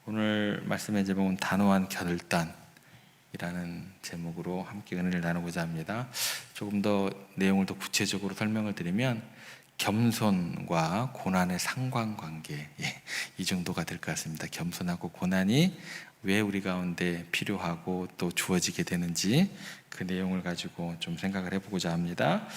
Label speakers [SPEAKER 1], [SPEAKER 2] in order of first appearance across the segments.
[SPEAKER 1] 오늘 말씀의 제목은 단호한 결단이라는 제목으로 함께 은혜를 나누고자 합니다. 조금 더 내용을 더 구체적으로 설명을 드리면 겸손과 고난의 상관관계, 이 정도가 될 것 같습니다. 겸손하고 고난이 왜 우리 가운데 필요하고 또 주어지게 되는지 그 내용을 가지고 좀 생각을 해보고자 합니다.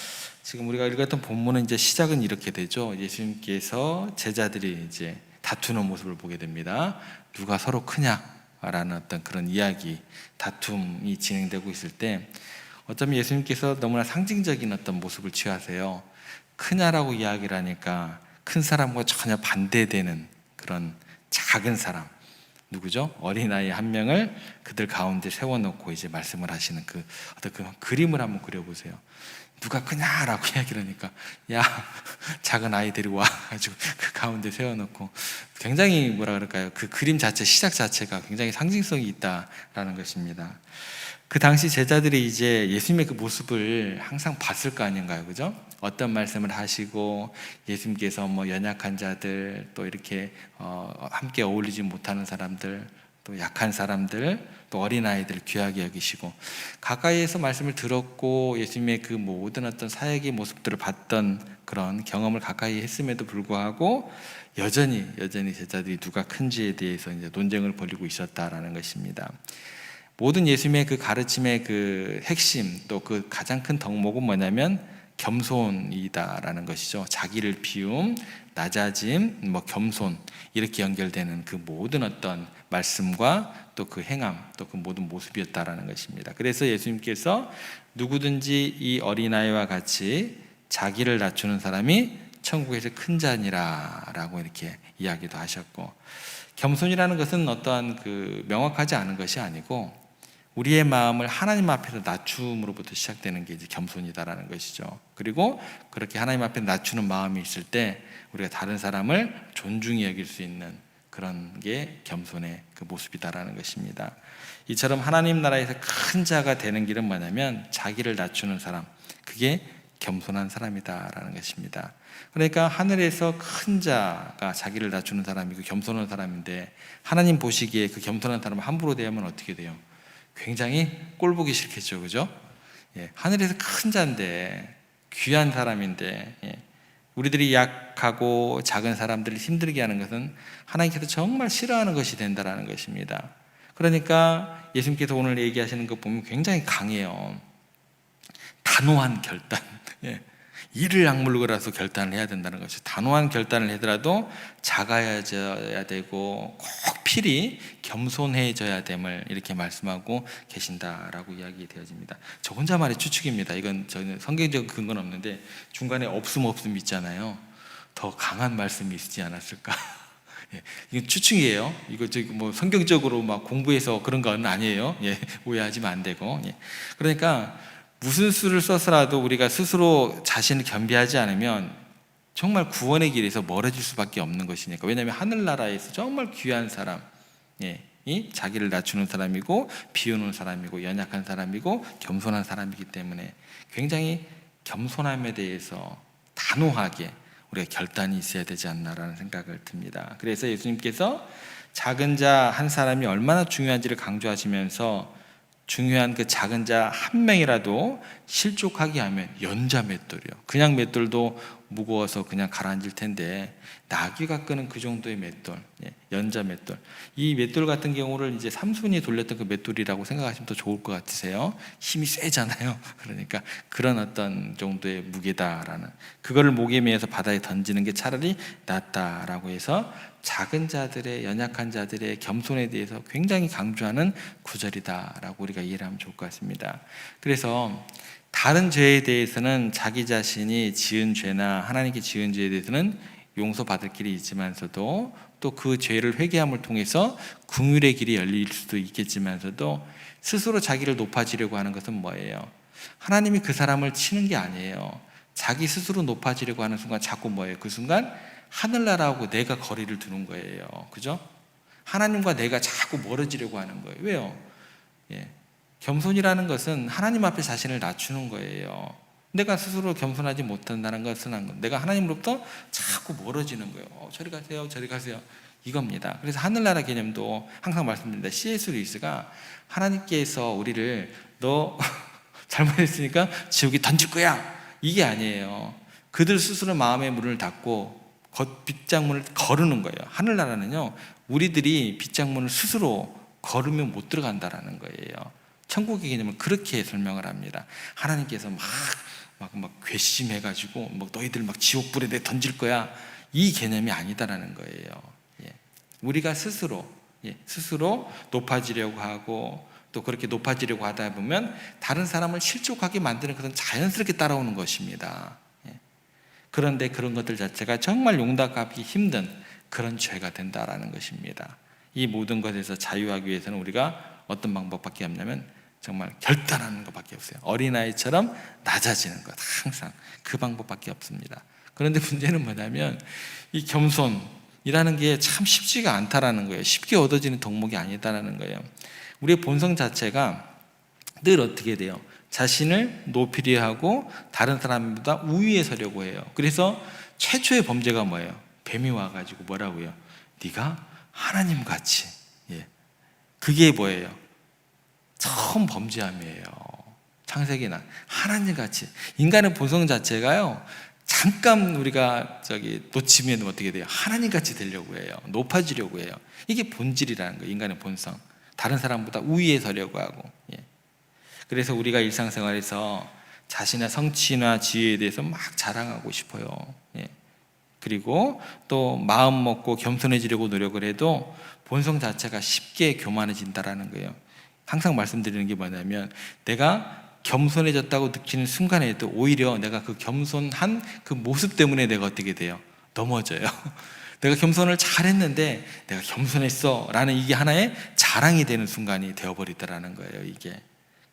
[SPEAKER 1] 지금 우리가 읽었던 본문은 이제 시작은 이렇게 되죠. 예수님께서 제자들이 이제 다투는 모습을 보게 됩니다. 누가 서로 크냐라는 어떤 그런 이야기, 다툼이 진행되고 있을 때 어쩌면 예수님께서 너무나 상징적인 어떤 모습을 취하세요. 크냐라고 이야기를 하니까 큰 사람과 전혀 반대되는 그런 작은 사람, 누구죠? 어린아이 한 명을 그들 가운데 세워놓고 이제 말씀을 하시는 그 어떤 그 그림을 한번 그려보세요. 누가 크냐라고 이야기를 하니까 야, 작은 아이 데리고 와가지고 그 가운데 세워놓고 굉장히 뭐라 그럴까요? 그 그림 자체, 시작 자체가 굉장히 상징성이 있다라는 것입니다. 그 당시 제자들이 이제 예수님의 그 모습을 항상 봤을 거 아닌가요? 그죠? 어떤 말씀을 하시고 예수님께서 뭐 연약한 자들, 또 이렇게 함께 어울리지 못하는 사람들, 또 약한 사람들, 또 어린아이들 귀하게 여기시고 가까이에서 말씀을 들었고 예수님의 그 모든 어떤 사역의 모습들을 봤던 그런 경험을 가까이 했음에도 불구하고 여전히 제자들이 누가 큰지에 대해서 이제 논쟁을 벌이고 있었다라는 것입니다. 모든 예수님의 그 가르침의 그 핵심, 또 그 가장 큰 덕목은 뭐냐면 겸손이다라는 것이죠. 자기를 비움, 낮아짐, 겸손, 이렇게 연결되는 그 모든 어떤 말씀과 또 그 행함, 또 그 모든 모습이었다라는 것입니다. 그래서 예수님께서 누구든지 이 어린아이와 같이 자기를 낮추는 사람이 천국에서 큰 자니라 라고 이렇게 이야기도 하셨고, 겸손이라는 것은 어떠한 그 명확하지 않은 것이 아니고 우리의 마음을 하나님 앞에서 낮춤으로부터 시작되는 게 이제 겸손이다라는 것이죠. 그리고 그렇게 하나님 앞에 낮추는 마음이 있을 때 우리가 다른 사람을 존중히 여길 수 있는 그런 게 겸손의 그 모습이다라는 것입니다. 이처럼 하나님 나라에서 큰 자가 되는 길은 뭐냐면 자기를 낮추는 사람, 그게 겸손한 사람이다라는 것입니다. 그러니까 하늘에서 큰 자가 자기를 낮추는 사람이고 겸손한 사람인데 하나님 보시기에 그 겸손한 사람을 함부로 대하면 어떻게 돼요? 굉장히 꼴보기 싫겠죠, 그죠? 하늘에서 큰 자인데, 귀한 사람인데, 우리들이 약하고 작은 사람들을 힘들게 하는 것은 하나님께서 정말 싫어하는 것이 된다는 것입니다. 그러니까 예수님께서 오늘 얘기하시는 것 보면 굉장히 강해요. 단호한 결단. 이를 악물고라도 결단을 해야 된다는 것이죠. 단호한 결단을 하더라도 작아져야 되고 꼭 필히 겸손해져야 됨을 이렇게 말씀하고 계신다라고 이야기 되어집니다. 저 혼자만의 추측입니다. 이건 저는 성경적 근거는 없는데 중간에 없음 있잖아요. 더 강한 말씀이 있지 않았을까? 이건 추측이에요. 이거 성경적으로 막 공부해서 그런 건 아니에요. 오해하시면 안 되고. 그러니까 무슨 수를 써서라도 우리가 스스로 자신을 겸비하지 않으면 정말 구원의 길에서 멀어질 수밖에 없는 것이니까. 왜냐하면 하늘나라에서 정말 귀한 사람, 이 자기를 낮추는 사람이고 비우는 사람이고 연약한 사람이고 겸손한 사람이기 때문에 굉장히 겸손함에 대해서 단호하게 우리가 결단이 있어야 되지 않나라는 생각을 듭니다. 그래서 예수님께서 작은 자 한 사람이 얼마나 중요한지를 강조하시면서 중요한 그 작은 자 한 명이라도 실족하게 하면 연자 맷돌이요. 그냥 맷돌도 무거워서 그냥 가라앉을 텐데 나귀가 끄는 그 정도의 맷돌, 연자 맷돌. 이 맷돌 같은 경우를 이제 삼손이 돌렸던 그 맷돌이라고 생각하시면 더 좋을 것 같으세요. 힘이 세잖아요. 그러니까 그런 어떤 정도의 무게다라는, 그거를 목에 매어서 바다에 던지는 게 차라리 낫다라고 해서 작은 자들의, 연약한 자들의 겸손에 대해서 굉장히 강조하는 구절이다라고 우리가 이해를 하면 좋을 것 같습니다. 그래서 다른 죄에 대해서는 자기 자신이 지은 죄나 하나님께 지은 죄에 대해서는 용서받을 길이 있지만서도 또 그 죄를 회개함을 통해서 긍휼의 길이 열릴 수도 있겠지만서도 스스로 자기를 높아지려고 하는 것은 뭐예요? 하나님이 그 사람을 치는 게 아니에요. 자기 스스로 높아지려고 하는 순간 자꾸 뭐예요? 그 순간 하늘나라하고 내가 거리를 두는 거예요. 그죠? 하나님과 내가 자꾸 멀어지려고 하는 거예요. 왜요? 겸손이라는 것은 하나님 앞에 자신을 낮추는 거예요. 내가 스스로 겸손하지 못한다는 것은 내가 하나님으로부터 자꾸 멀어지는 거예요. 저리 가세요, 저리 가세요. 이겁니다. 그래서 하늘나라 개념도 항상 말씀드립니다. C.S. 루이스가 하나님께서 우리를 너 잘못했으니까 지옥에 던질 거야, 이게 아니에요. 그들 스스로 마음의 문을 닫고 빗장문을 거르는 거예요. 하늘나라는요, 우리들이 빗장문을 스스로 걸으면 못 들어간다라는 거예요. 천국의 개념을 그렇게 설명을 합니다. 하나님께서 막 괘씸해가지고 너희들 막 지옥불에 내 던질 거야, 이 개념이 아니다라는 거예요. 예. 우리가 스스로 높아지려고 하고, 또 그렇게 높아지려고 하다 보면 다른 사람을 실족하게 만드는 것은 자연스럽게 따라오는 것입니다. 예. 그런데 그런 것들 자체가 정말 용납하기 힘든 그런 죄가 된다라는 것입니다. 이 모든 것에서 자유하기 위해서는 우리가 어떤 방법밖에 없냐면 정말 결단하는 것밖에 없어요. 어린아이처럼 낮아지는 것, 항상 그 방법밖에 없습니다. 그런데 문제는 뭐냐면 이 겸손이라는 게 참 쉽지가 않다라는 거예요. 쉽게 얻어지는 덕목이 아니다라는 거예요. 우리의 본성 자체가 늘 어떻게 돼요? 자신을 높이려 하고 다른 사람보다 우위에 서려고 해요. 그래서 최초의 범죄가 뭐예요? 뱀이 와가지고 뭐라고요? 네가 하나님같이. 예. 그게 뭐예요? 처음 범죄함이에요. 창세기나 하나님같이. 인간의 본성 자체가요, 잠깐 우리가 놓치면 어떻게 돼요? 하나님같이 되려고 해요. 높아지려고 해요. 이게 본질이라는 거예요. 인간의 본성. 다른 사람보다 우위에 서려고 하고. 예. 그래서 우리가 일상생활에서 자신의 성취나 지혜에 대해서 막 자랑하고 싶어요. 예. 그리고 또 마음 먹고 겸손해지려고 노력을 해도 본성 자체가 쉽게 교만해진다라는 거예요. 항상 말씀드리는 게 뭐냐면 내가 겸손해졌다고 느끼는 순간에도 오히려 내가 그 겸손한 그 모습 때문에 내가 어떻게 돼요? 넘어져요. 내가 겸손을 잘했는데 내가 겸손했어 라는 이게 하나의 자랑이 되는 순간이 되어버리더라는 거예요, 이게.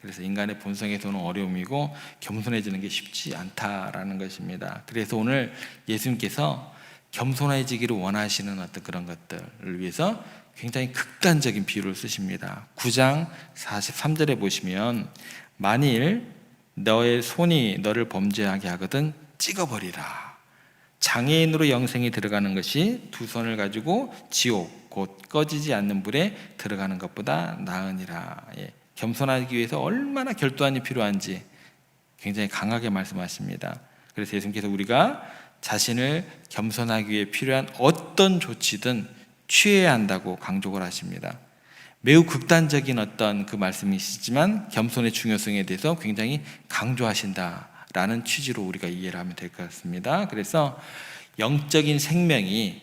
[SPEAKER 1] 그래서 인간의 본성에서는 어려움이고 겸손해지는 게 쉽지 않다라는 것입니다. 그래서 오늘 예수님께서 겸손해지기를 원하시는 어떤 그런 것들을 위해서 굉장히 극단적인 비유를 쓰십니다. 9장 43절에 보시면 만일 너의 손이 너를 범죄하게 하거든 찍어버리라. 장애인으로 영생에 들어가는 것이 두 손을 가지고 지옥 곧 꺼지지 않는 불에 들어가는 것보다 나으니라. 예. 겸손하기 위해서 얼마나 결단이 필요한지 굉장히 강하게 말씀하십니다. 그래서 예수님께서 우리가 자신을 겸손하기 위해 필요한 어떤 조치든 취해야 한다고 강조를 하십니다. 매우 극단적인 어떤 그 말씀이시지만 겸손의 중요성에 대해서 굉장히 강조하신다라는 취지로 우리가 이해를 하면 될 것 같습니다. 그래서 영적인 생명이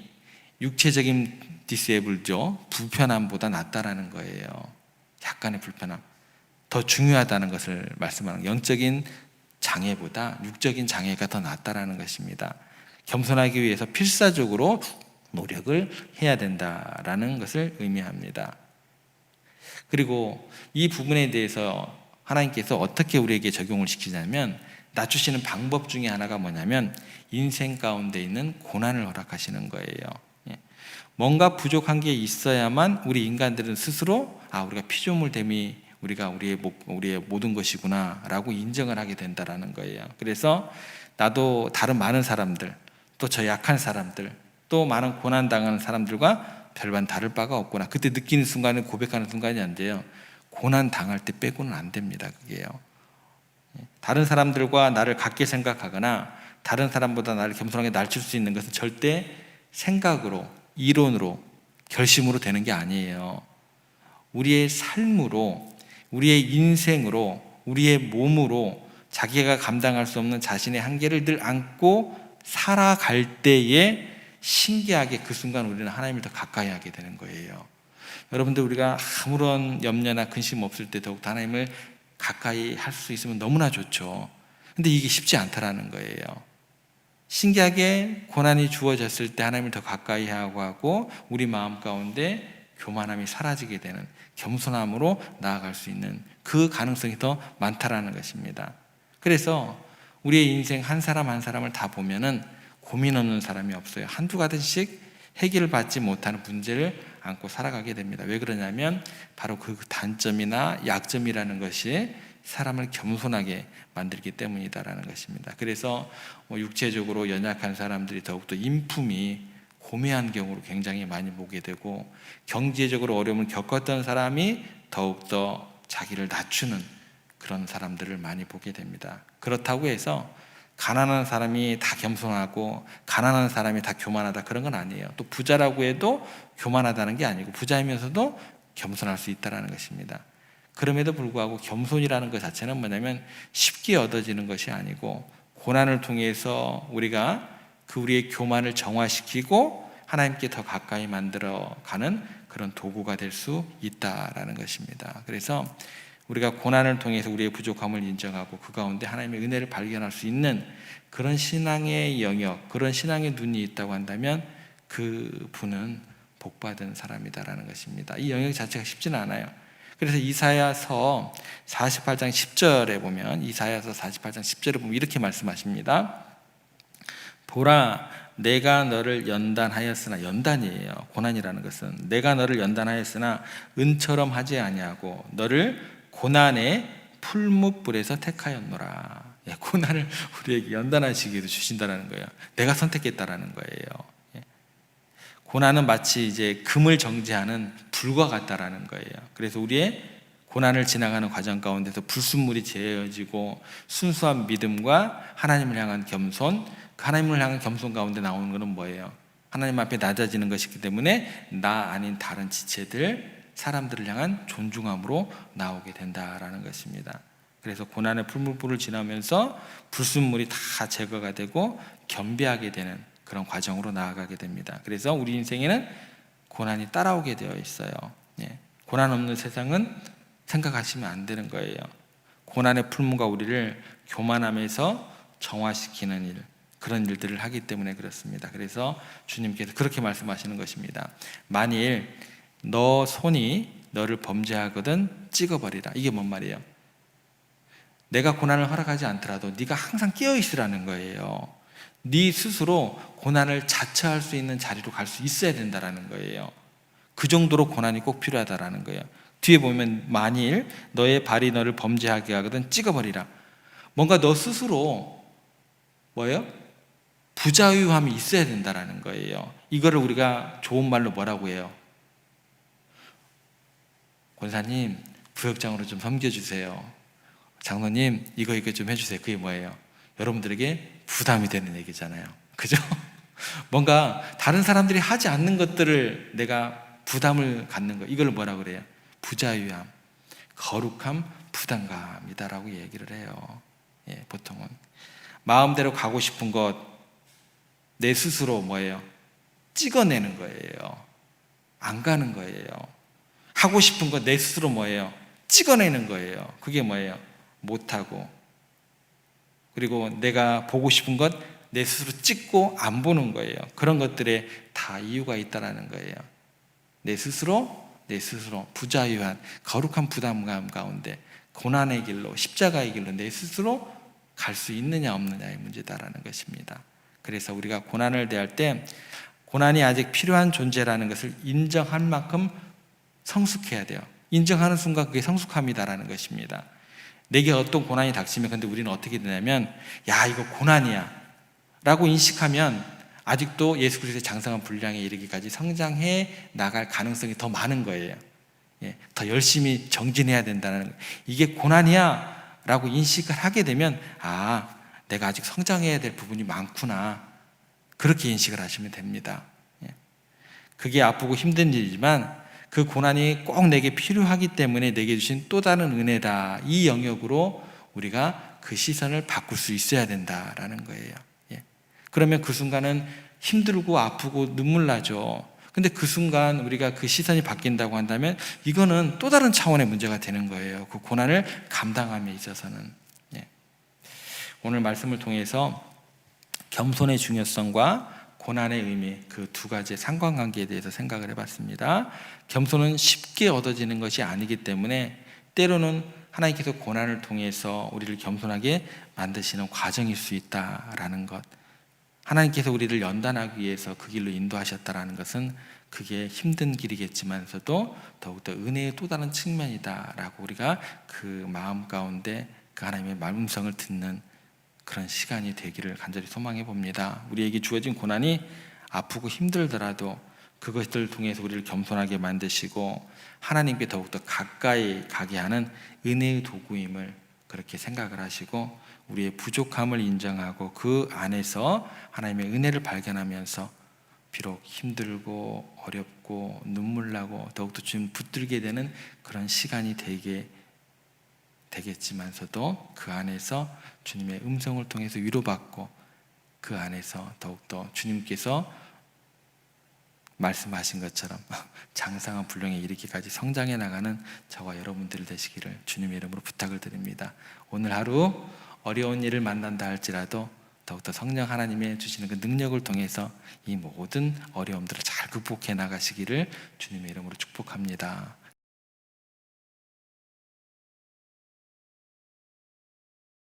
[SPEAKER 1] 육체적인 디세이블죠, 불편함보다 낫다라는 거예요. 약간의 불편함, 더 중요하다는 것을 말씀하는, 영적인 장애보다 육적인 장애가 더 낫다라는 것입니다. 겸손하기 위해서 필사적으로 노력을 해야 된다라는 것을 의미합니다. 그리고 이 부분에 대해서 하나님께서 어떻게 우리에게 적용을 시키냐면 낮추시는 방법 중에 하나가 뭐냐면 인생 가운데 있는 고난을 허락하시는 거예요. 뭔가 부족한 게 있어야만 우리 인간들은 스스로 우리가 피조물됨이 우리가 우리의 모든 것이구나 라고 인정을 하게 된다라는 거예요. 그래서 나도 다른 많은 사람들, 또 저 약한 사람들, 또 많은 고난당하는 사람들과 별반 다를 바가 없구나. 그때 느끼는 순간은 고백하는 순간이 안 돼요. 고난 당할 때 빼고는 안 됩니다. 그게요. 다른 사람들과 나를 같게 생각하거나 다른 사람보다 나를 겸손하게 낮출 수 있는 것은 절대 생각으로, 이론으로, 결심으로 되는 게 아니에요. 우리의 삶으로, 우리의 인생으로, 우리의 몸으로 자기가 감당할 수 없는 자신의 한계를 늘 안고 살아갈 때에 신기하게 그 순간 우리는 하나님을 더 가까이 하게 되는 거예요. 여러분들, 우리가 아무런 염려나 근심 없을 때 더욱 하나님을 가까이 할 수 있으면 너무나 좋죠. 근데 이게 쉽지 않다라는 거예요. 신기하게 고난이 주어졌을 때 하나님을 더 가까이 하고 우리 마음 가운데 교만함이 사라지게 되는, 겸손함으로 나아갈 수 있는 그 가능성이 더 많다라는 것입니다. 그래서 우리의 인생 한 사람 한 사람을 다 보면은 고민 없는 사람이 없어요. 한두 가지씩 해결을 받지 못하는 문제를 안고 살아가게 됩니다. 왜 그러냐면 바로 그 단점이나 약점이라는 것이 사람을 겸손하게 만들기 때문이다라는 것입니다. 그래서 육체적으로 연약한 사람들이 더욱더 인품이 고매한 경우로 굉장히 많이 보게 되고, 경제적으로 어려움을 겪었던 사람이 더욱더 자기를 낮추는 그런 사람들을 많이 보게 됩니다. 그렇다고 해서 가난한 사람이 다 겸손하고 가난한 사람이 다 교만하다, 그런 건 아니에요. 또 부자라고 해도 교만하다는 게 아니고 부자이면서도 겸손할 수 있다는 것입니다. 그럼에도 불구하고 겸손이라는 것 자체는 뭐냐면 쉽게 얻어지는 것이 아니고, 고난을 통해서 우리가 그 우리의 교만을 정화시키고 하나님께 더 가까이 만들어가는 그런 도구가 될 수 있다라는 것입니다. 그래서 우리가 고난을 통해서 우리의 부족함을 인정하고 그 가운데 하나님의 은혜를 발견할 수 있는 그런 신앙의 영역, 그런 신앙의 눈이 있다고 한다면 그 분은 복받은 사람이다라는 것입니다. 이 영역 자체가 쉽지는 않아요. 그래서 이사야서 48장 10절에 보면, 이사야서 48장 10절에 보면 이렇게 말씀하십니다. 보라, 내가 너를 연단하였으나, 연단이에요. 고난이라는 것은 내가 너를 연단하였으나 은처럼 하지 아니하고 너를 고난의 풀무불에서 택하였노라. 고난을 우리에게 연단하시기도 주신다는 거예요. 내가 선택했다라는 거예요. 고난은 마치 이제 금을 정제하는 불과 같다라는 거예요. 그래서 우리의 고난을 지나가는 과정 가운데서 불순물이 제어지고 순수한 믿음과 하나님을 향한 겸손, 하나님을 향한 겸손 가운데 나오는 것은 뭐예요? 하나님 앞에 낮아지는 것이기 때문에 나 아닌 다른 지체들, 사람들을 향한 존중함으로 나오게 된다라는 것입니다. 그래서 고난의 풀무불을 지나면서 불순물이 다 제거가 되고 겸비하게 되는 그런 과정으로 나아가게 됩니다. 그래서 우리 인생에는 고난이 따라오게 되어 있어요. 고난 없는 세상은 생각하시면 안 되는 거예요. 고난의 풀무가 우리를 교만함에서 정화시키는 일, 그런 일들을 하기 때문에 그렇습니다. 그래서 주님께서 그렇게 말씀하시는 것입니다. 만일 너 손이 너를 범죄하거든 찍어버리라. 이게 뭔 말이에요? 내가 고난을 허락하지 않더라도 네가 항상 깨어있으라는 거예요. 네 스스로 고난을 자처할 수 있는 자리로 갈 수 있어야 된다는 거예요. 그 정도로 고난이 꼭 필요하다는 거예요. 뒤에 보면 만일 너의 발이 너를 범죄하게 하거든 찍어버리라. 뭔가 너 스스로 뭐예요? 부자유함이 있어야 된다는 거예요. 이거를 우리가 좋은 말로 뭐라고 해요? 권사님, 부역장으로 좀 섬겨주세요. 장로님, 이거 좀 해주세요. 그게 뭐예요? 여러분들에게 부담이 되는 얘기잖아요. 그죠? 뭔가 다른 사람들이 하지 않는 것들을 내가 부담을 갖는 거, 이걸 뭐라고 그래요? 부자유함, 거룩함, 부담감이다라고 얘기를 해요. 보통은 마음대로 가고 싶은 것, 내 스스로 뭐예요? 찍어내는 거예요. 안 가는 거예요. 하고 싶은 것 내 스스로 뭐예요? 찍어내는 거예요. 그게 뭐예요? 못하고, 그리고 내가 보고 싶은 것 내 스스로 찍고 안 보는 거예요. 그런 것들에 다 이유가 있다는 거예요. 내 스스로 부자유한 거룩한 부담감 가운데 고난의 길로, 십자가의 길로 내 스스로 갈 수 있느냐 없느냐의 문제다라는 것입니다. 그래서 우리가 고난을 대할 때 고난이 아직 필요한 존재라는 것을 인정할 만큼 성숙해야 돼요. 인정하는 순간 그게 성숙함이다라는 것입니다. 내게 어떤 고난이 닥치면 근데 우리는 어떻게 되냐면, 야, 이거 고난이야 라고 인식하면 아직도 예수 그리스도의 장성한 분량에 이르기까지 성장해 나갈 가능성이 더 많은 거예요. 더 열심히 정진해야 된다는 거예요. 이게 고난이야 라고 인식을 하게 되면, 아, 내가 아직 성장해야 될 부분이 많구나, 그렇게 인식을 하시면 됩니다. 그게 아프고 힘든 일이지만 그 고난이 꼭 내게 필요하기 때문에 내게 주신 또 다른 은혜다, 이 영역으로 우리가 그 시선을 바꿀 수 있어야 된다라는 거예요. 그러면 그 순간은 힘들고 아프고 눈물 나죠. 근데 그 순간 우리가 그 시선이 바뀐다고 한다면 이거는 또 다른 차원의 문제가 되는 거예요. 그 고난을 감당함에 있어서는. 오늘 말씀을 통해서 겸손의 중요성과 고난의 의미, 그 두 가지의 상관관계에 대해서 생각을 해봤습니다. 겸손은 쉽게 얻어지는 것이 아니기 때문에 때로는 하나님께서 고난을 통해서 우리를 겸손하게 만드시는 과정일 수 있다라는 것, 하나님께서 우리를 연단하기 위해서 그 길로 인도하셨다라는 것은 그게 힘든 길이겠지만서도 더욱더 은혜의 또 다른 측면이다라고 우리가 그 마음 가운데 그 하나님의 말씀을 듣는 그런 시간이 되기를 간절히 소망해 봅니다. 우리에게 주어진 고난이 아프고 힘들더라도 그것들을 통해서 우리를 겸손하게 만드시고 하나님께 더욱더 가까이 가게 하는 은혜의 도구임을 그렇게 생각을 하시고 우리의 부족함을 인정하고 그 안에서 하나님의 은혜를 발견하면서 비록 힘들고 어렵고 눈물 나고 더욱더 주님 붙들게 되는 그런 시간이 되겠지만서도 그 안에서 주님의 음성을 통해서 위로받고 그 안에서 더욱더 주님께서 말씀하신 것처럼 장성한 분량에 이르기까지 성장해 나가는 저와 여러분들 되시기를 주님의 이름으로 부탁을 드립니다. 오늘 하루 어려운 일을 만난다 할지라도 더욱더 성령 하나님의 주시는 그 능력을 통해서 이 모든 어려움들을 잘 극복해 나가시기를 주님의 이름으로 축복합니다.